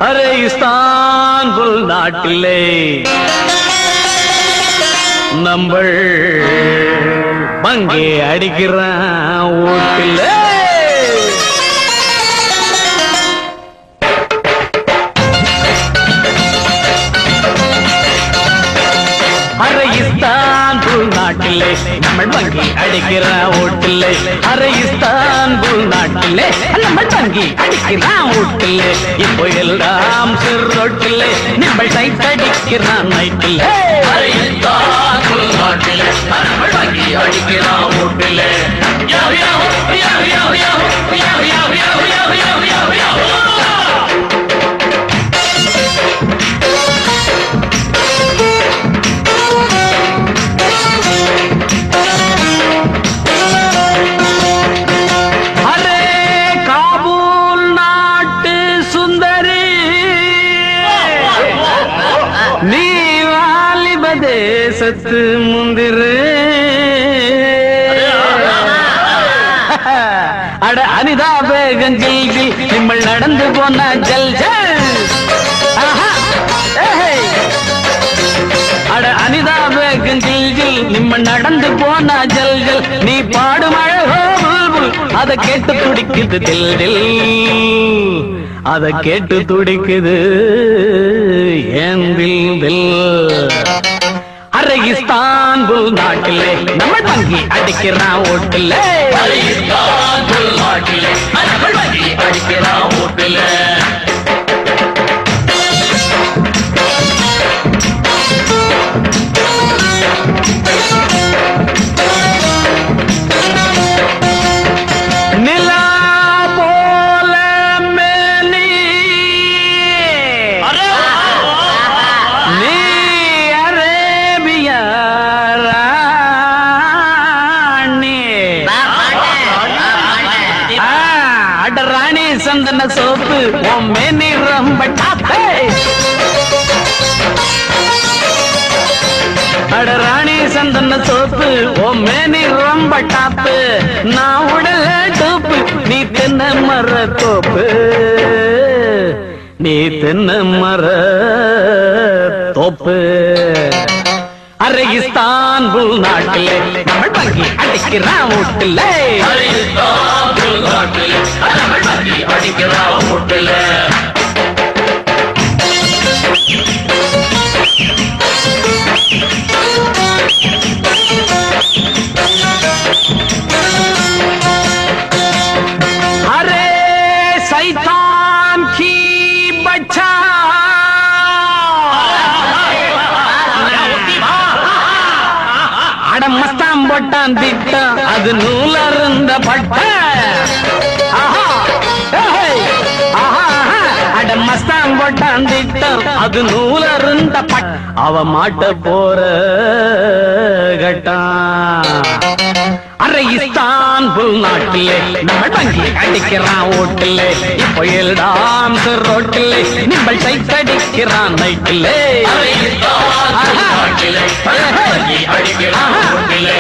Array Istanbul நாட்டிலே நம்பள் பங்கே அடிக்கிறான் வீட்டில். அரே இஸ்தான்புல் நாட்டிலே நம்ம பங்கி அடிக்கிற ஓட்டிலே. அரே இஸ்தான்புல் நாட்டிலே நம்ம பங்கி அடிக்கிற ஓட்டிலே. இப்போ எல்லாம் சிறுரோட்டிலே நம்ம டைட் அடிக்கிறான் நைட்டிலே. அரே இஸ்தான்புல் நாட்டிலே நம்ம பங்கி அடிக்கிற ஓட்டிலே. யாவ் யாவ் யாவ் யாவ் யாவ் யாவ் யாவ் யாவ் யாவ் யாவ் யாவ் யாவ். தேசத்து முந்திரு அட அனிதா பேகம் ஜில் ஜில் நிம்மல் நடந்து போன ஜல் ஜல். அட அனிதா பேகம் ஜில் ஜில் நிம்மல் நடந்து போன ஜல் ஜல். நீ பாடும் அழகோ புல்புல் அதை கேட்டு துடிக்குது தில் தில். அதை கேட்டு துடிக்குது ஏன் தில் தில். அரே இஸ்தான்புல் நாட்டிலே நம்ம பங்கி அடிக்கிறான் ஓட்டிலே. அரே இஸ்தான்புல் நாட்டிலே நம்ம பங்கி அடிக்கிறான் ஓட்டிலே. நிலா போல மேனி நீ ராணி சந்தன சோப்பு மேனி ரொம்ப டாப்பே. அட ராணி சந்தன சோப்பு மேனி ரொம்ப டாப்பு. நான் உடல டோப்பு நீ தென்ன மர தோப்பு. நீ தென்ன மர தோப்பு. அரே இஸ்தான்புல் நாட்டிலே நம்ம பங்கி அடிக்கிறான் வீட்டிலே. அரே இஸ்தான்புல் நாட்டிலே நம்ம பங்கி அடிக்கிறான் வீட்டிலே. அரே சைத்தான் கி பச்சா மஸ்தான் போட்டான் திட்டம் அது நூலருந்த பட்ட. அட மஸ்தான் போட்டான் திட்டம் அது நூலருந்த பட்ட. அவ மாட்ட போற கட்டான். அரே இஸ்தான்புல் நாட்டிலே நம்ம பங்கி அடிக்கிறான் ஓட்டிலே. இப்போ எல்லாம் ரோட்டிலே நிம்பல் டைட் அடிக்கிறான் நைட்டிலே. அரே இஸ்தான்புல் நாட்டிலே நம்ம பங்கி அடிக்கிறான் ஓட்டிலே.